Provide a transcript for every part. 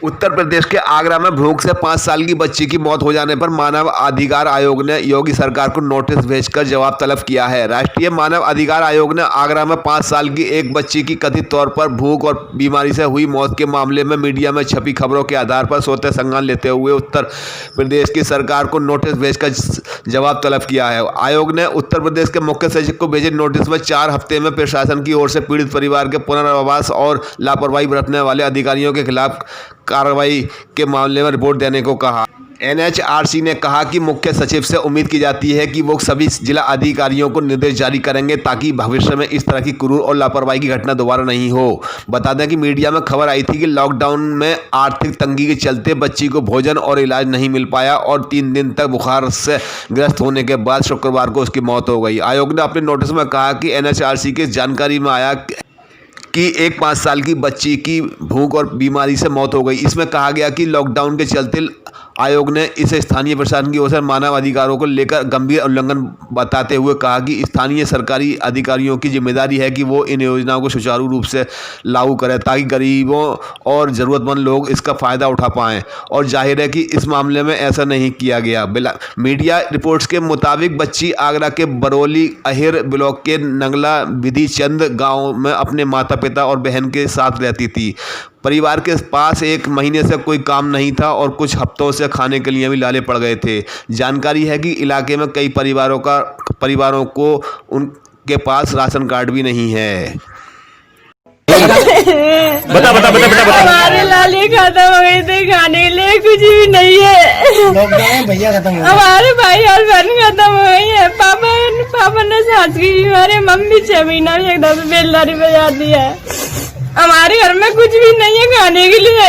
उत्तर प्रदेश के आगरा में भूख से 5 साल की बच्ची की मौत हो जाने पर मानव अधिकार आयोग ने योगी सरकार को नोटिस भेजकर जवाब तलब किया है। राष्ट्रीय मानव अधिकार आयोग ने आगरा में 5 साल की एक बच्ची की कथित तौर पर भूख और बीमारी से हुई मौत के मामले में मीडिया में छपी खबरों के आधार पर सोते संज्ञान लेते हुए उत्तर प्रदेश की सरकार को नोटिस भेजकर जवाब तलब किया है। आयोग ने उत्तर प्रदेश के मुख्य सचिव को भेजे नोटिस में 4 हफ्ते में प्रशासन की ओर से पीड़ित परिवार के पुनर्वास और लापरवाही बरतने वाले अधिकारियों के खिलाफ कार्रवाई के मामले में रिपोर्ट देने को कहा। एनएचआरसी ने कहा कि मुख्य सचिव से उम्मीद की जाती है कि वो सभी जिला अधिकारियों को निर्देश जारी करेंगे ताकि भविष्य में इस तरह की क्रूर और लापरवाही की घटना दोबारा नहीं हो। बता दें कि मीडिया में खबर आई थी कि लॉकडाउन में आर्थिक तंगी के चलते बच्ची को भोजन और इलाज नहीं मिल पाया और 3 दिन तक बुखार से ग्रस्त होने के बाद शुक्रवार को उसकी मौत हो गई। आयोग ने अपने नोटिस में कहा कि एनएचआरसी की जानकारी में आया कि एक 5 साल की बच्ची की भूख और बीमारी से मौत हो गई। इसमें कहा गया कि लॉकडाउन के चलते आयोग ने इसे स्थानीय प्रशासन की ओर से मानव अधिकारों को लेकर गंभीर उल्लंघन बताते हुए कहा कि स्थानीय सरकारी अधिकारियों की जिम्मेदारी है कि वो इन योजनाओं को सुचारू रूप से लागू करें ताकि गरीबों और ज़रूरतमंद लोग इसका फ़ायदा उठा पाएं। और जाहिर है कि इस मामले में ऐसा नहीं किया गया। मीडिया रिपोर्ट्स के मुताबिक बच्ची आगरा के बरौली अहिर ब्लॉक के नंगला विधि चंद गाँव में अपने माता पिता और बहन के साथ रहती थी। परिवार के पास 1 महीने से कोई काम नहीं था और कुछ हफ्तों से खाने के लिए भी लाले पड़ गए थे। जानकारी है कि इलाके में कई परिवारों को उनके पास राशन कार्ड भी नहीं है। बता हमारे लाले खत्म हो गए थे, खाने के लिए कुछ भी नहीं है। भैया खत्म हो हमारे भाई और बहन खत्म हो गई है। पापा ने सांस की बीमारी, मम्मी 6 महीना में एकदम बेलदारी पे जाती है। हमारे घर में कुछ भी नहीं है खाने के लिए,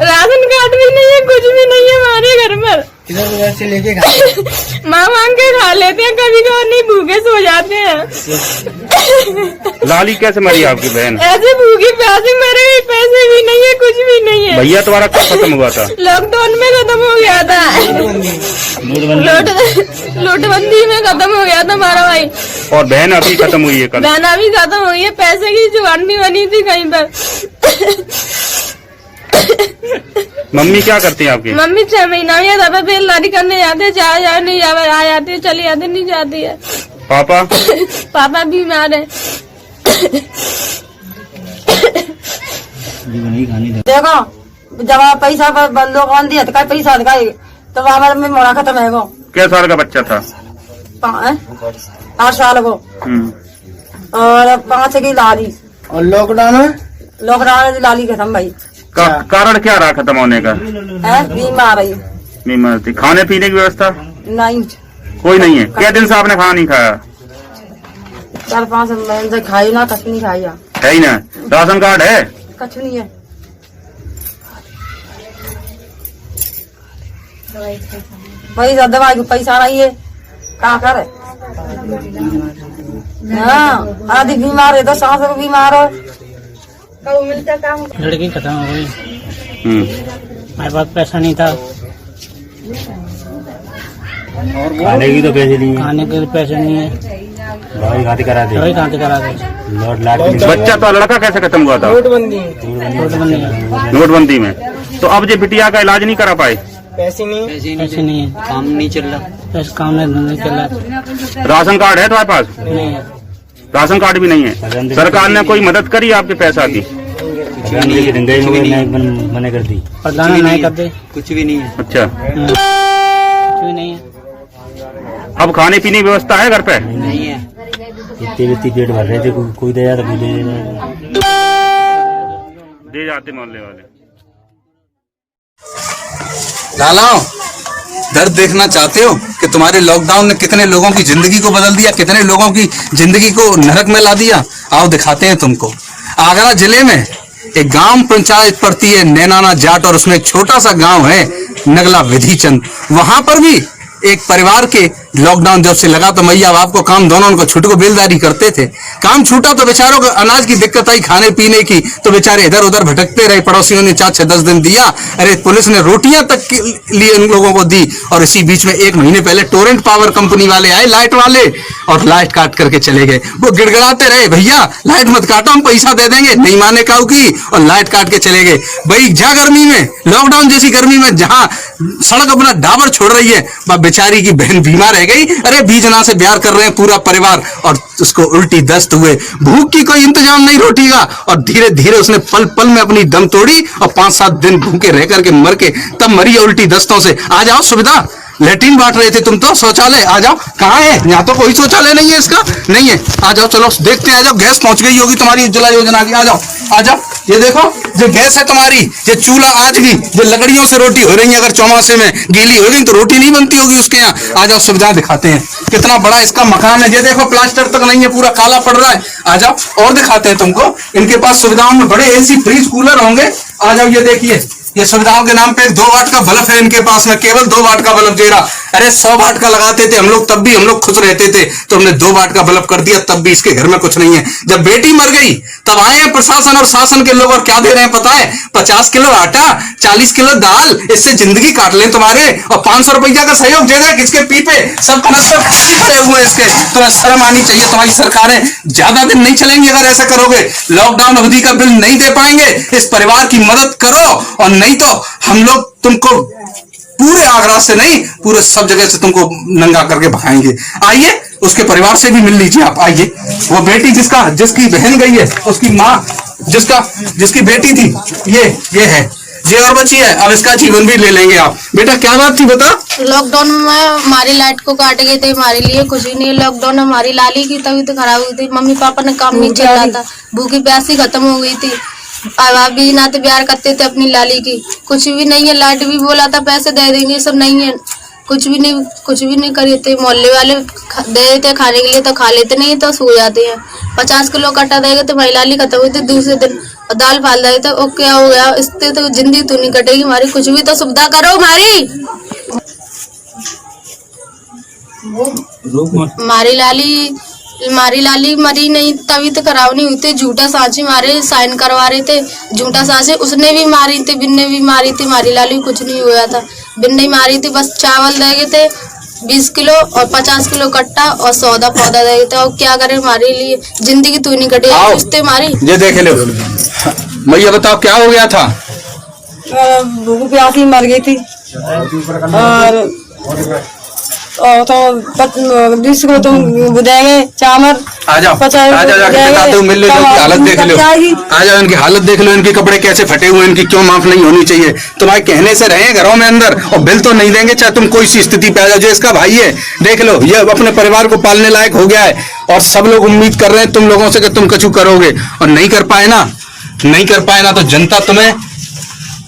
राशन कार्ड भी नहीं है, कुछ भी नहीं है हमारे घर में। इधर से लेके खा मांग के खा लेते हैं, कभी कभी नहीं भूखे सो जाते हैं। लाली कैसे मरी आपकी बहन? ऐसे भूखी प्यासी मरे, पैसे भी नहीं है, कुछ भी नहीं है। भैया तुम्हारा कब खत्म हुआ था? लॉकडाउन में खत्म हो गया था, नोटबंदी में खत्म हो गया था हमारा भाई। और बहन अभी खत्म हुई है कल? बहन अभी खत्म हुई है, पैसे की जुगाड़ नहीं बनी थी कहीं पर। मम्मी क्या करती है आपकी? मम्मी 6 महीना में दफा बेलदारी करने जाते, चाहे नहीं आ जाती, चली जाती, नहीं जाती है। पापा? पापा बीमार है। देखो जब पैसा बंदो कौन दिया तो पैसा दिखाई तो हमारे में मोड़ा खत्म है। वो क्या साल का बच्चा था? 8 साल को और 5 की लाली। और लॉकडाउन में लाली खत्म भाई। कारण क्या रहा खत्म होने का? बीमार थी। खाने पीने की व्यवस्था नहीं, कोई नहीं है। क्या दिन से आपने खाना नहीं खाया? 4-5 महीने से खाई ना, कछ नहीं खाई है ही ना। राशन कार्ड है? कछ नहीं है। पैसा दवाई को पैसा नहीं है, क्या करे। हाँ आदि बीमार है तो सांस को बीमार हो। लड़की खत्म हो गई, हमारे पास पैसा नहीं था। खाने की तो पैसे नहीं है, खाने के पैसे नहीं है, दवाई खाते करा दे। लौट लाट बच्चा तो लड़का कैसे खत्म हुआ था? नोटबंदी में। तो अब जो बिटिया का इलाज नहीं करा पाए? पैसे नहीं है, काम नहीं चल रहा, काम नहीं चल रहा। राशन कार्ड है तुम्हारे पास? नहीं है, राशन कार्ड भी नहीं है। सरकार ने कोई मदद करी आपके पैसा की? मना कर दी, प्रधान नहीं करते, कुछ भी नहीं है। अच्छा, कुछ भी नहीं है। अब खाने पीने की व्यवस्था है घर पे? नहीं है। इतनी पेट भर रहे थे, कोई दे जाता, दे जाते मोहल्ले वाले। लालाओ दर्द देखना चाहते हो कि तुम्हारे लॉकडाउन ने कितने लोगों की जिंदगी को बदल दिया, कितने लोगों की जिंदगी को नरक में ला दिया? आओ दिखाते हैं तुमको। आगरा जिले में एक ग्राम पंचायत पड़ती है नैनाना जाट और उसमें एक छोटा सा गांव है नगला विधि चंद। वहां पर भी एक परिवार के लॉकडाउन जब से लगा तो मैया बाप को काम दोनों उनको छुट को बेलदारी करते थे। काम छूटा तो बेचारों को अनाज की दिक्कत आई, खाने पीने की, तो बेचारे इधर उधर भटकते रहे। पड़ोसियों ने 4-6-10 दिन दिया, अरे पुलिस ने रोटियां तक के लिए उन लोगों को दी। और इसी बीच में 1 महीने पहले टोरेंट पावर कंपनी वाले आए, लाइट वाले, और लाइट काट करके चले गए। वो गिड़गिड़ाते रहे, भैया लाइट मत काटो, हम पैसा दे देंगे, नहीं माने काऊ की, और लाइट काट के चले गए। भाई जा गर्मी में, लॉकडाउन जैसी गर्मी में जहां सड़क अपना डाबर छोड़ रही है, वह बेचारी की बहन बीमार रह गई। अरे बीजना से प्यार कर रहे हैं पूरा परिवार, और उसको उल्टी दस्त हुए, भूख की कोई इंतजाम नहीं रोटी का, और धीरे धीरे उसने पल पल में अपनी दम तोड़ी और 5-7 दिन भूखे रह करके मर के तब मरी है उल्टी दस्तों से। आ जाओ, सुविधा लेटरिन बांट रहे थे तुम तो, शौचालय आ जाओ। कहाँ है? यहाँ तो कोई शौचालय नहीं है, इसका नहीं है। आ जाओ, चलो देखते हैं। आ जाओ, गैस पहुंच गई होगी तुम्हारी उज्ज्वला योजना की। आ जाओ, आ जाओ, ये देखो, ये गैस है तुम्हारी, ये चूल्हा आज भी, ये लकड़ियों से रोटी हो रही है। अगर चौमासे में गीली हो गई तो रोटी नहीं बनती होगी उसके यहाँ। आ जाओ, सुविधा दिखाते हैं। कितना बड़ा इसका मकान है, ये देखो, प्लास्टर तक नहीं है, पूरा काला पड़ रहा है। आ जाओ और दिखाते हैं तुमको। इनके पास सुविधाओं में बड़े एसी, फ्रिज, कूलर होंगे। आ जाओ, ये देखिए, ये सुविधाओं के नाम पे 2 वाट का बल्ब है इनके पास में, केवल 2 वाट का बल्ब दे रहा। अरे 100 वाट का लगाते थे हम लोग, तब भी हम लोग खुश रहते थे, तो हमने 2 वाट का बल्ब कर दिया, तब भी इसके घर में कुछ नहीं है। जब बेटी मर गई तब आए हैं प्रशासन और शासन के लोग, और क्या दे रहे हैं पता है? 50 किलो आटा, 40 किलो दाल, इससे जिंदगी काट लें तुम्हारे, और 500 रुपया का सहयोग दे रहे। किसके पीपे? सब कनस्तर खाली पड़े हुए इसके। तुम्हें शर्म आनी चाहिए। तुम्हारी सरकारें ज्यादा दिन नहीं चलेंगी अगर ऐसा करोगे। लॉकडाउन अवधि का बिल नहीं दे पाएंगे, इस परिवार की मदद करो, और नहीं तो हम लोग तुमको पूरे आगरा से नहीं, पूरे सब जगह से तुमको नंगा करके भगाएंगे। आइए, उसके परिवार से भी मिल लीजिए आप। आइए, वो बेटी जिसकी बहन गई है, उसकी माँ जिसकी बेटी थी, ये है, ये और बची है। अब इसका जीवन भी ले लेंगे आप। बेटा क्या बात थी बता? लॉकडाउन में हमारी लाइट को काट गए थे, हमारे लिए कुछ ही नहीं। लॉकडाउन में हमारी लाली की तबीयत खराब हुई थी, मम्मी पापा ने काम नहीं चल रहा था, भूखी प्यासी खत्म हो गई थी। अब भी ना तो प्यार करते थे अपनी लाली की, कुछ भी नहीं है। लाइट भी बोला था पैसे दे देंगे, सब नहीं है, कुछ भी नहीं करे थे। मोहल्ले वाले दे देते खाने के लिए तो खा लेते, नहीं तो सो जाते हैं। 50 किलो कट्टा देगा तो मेरी लाली खत्म हुई थी दूसरे दिन, और दाल फाल दे तो क्या हो गया, इससे तो जिंदगी तो नहीं कटेगी हमारी। कुछ भी तो सुविधा करो हमारी। हमारी लाली मरी नहीं, तभी तो खराब नहीं हुई थी। झूठा सांची मारे, साइन करवा रहे थे, झूठा सांची उसने भी मारी थी, बिन्ने भी मारी थी। हमारी लाली कुछ नहीं हुआ था, बिन्ने मारी थी। बस चावल दे गए थे 20 किलो और 50 किलो कट्टा, और सौदा पौधा दे गए थे। और क्या करे, हमारे लिए जिंदगी तू नहीं कटेगी, रिश्ते मारी। ये देख लो मैया, बताओ क्या हो गया था? भूख प्यासी मर गई थी, और तो 20 किलो तुम देंगे चावल। आ जाओ, जाके मिल लो, इनकी हालत देख लो। आ जाओ, इनकी हालत देख लो, इनके कपड़े कैसे फटे हुए, इनकी क्यों माफ नहीं होनी चाहिए? तुम्हारे कहने से रहे घरों में अंदर, और बिल तो नहीं देंगे चाहे तुम कोई सी स्थिति पे आ जाओ। जो इसका भाई है, देख लो, ये अपने परिवार को पालने लायक हो गया है, और सब लोग उम्मीद कर रहे हैं तुम लोगों से कि तुम कछु करोगे, और नहीं कर पाए ना तो जनता तुम्हें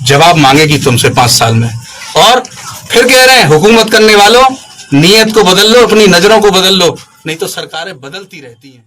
जवाब मांगेगी तुमसे 5 साल में। और फिर कह रहे हैं हुकूमत करने वालों, नीयत को बदल लो, अपनी नजरों को बदल लो, नहीं तो सरकारें बदलती रहती हैं।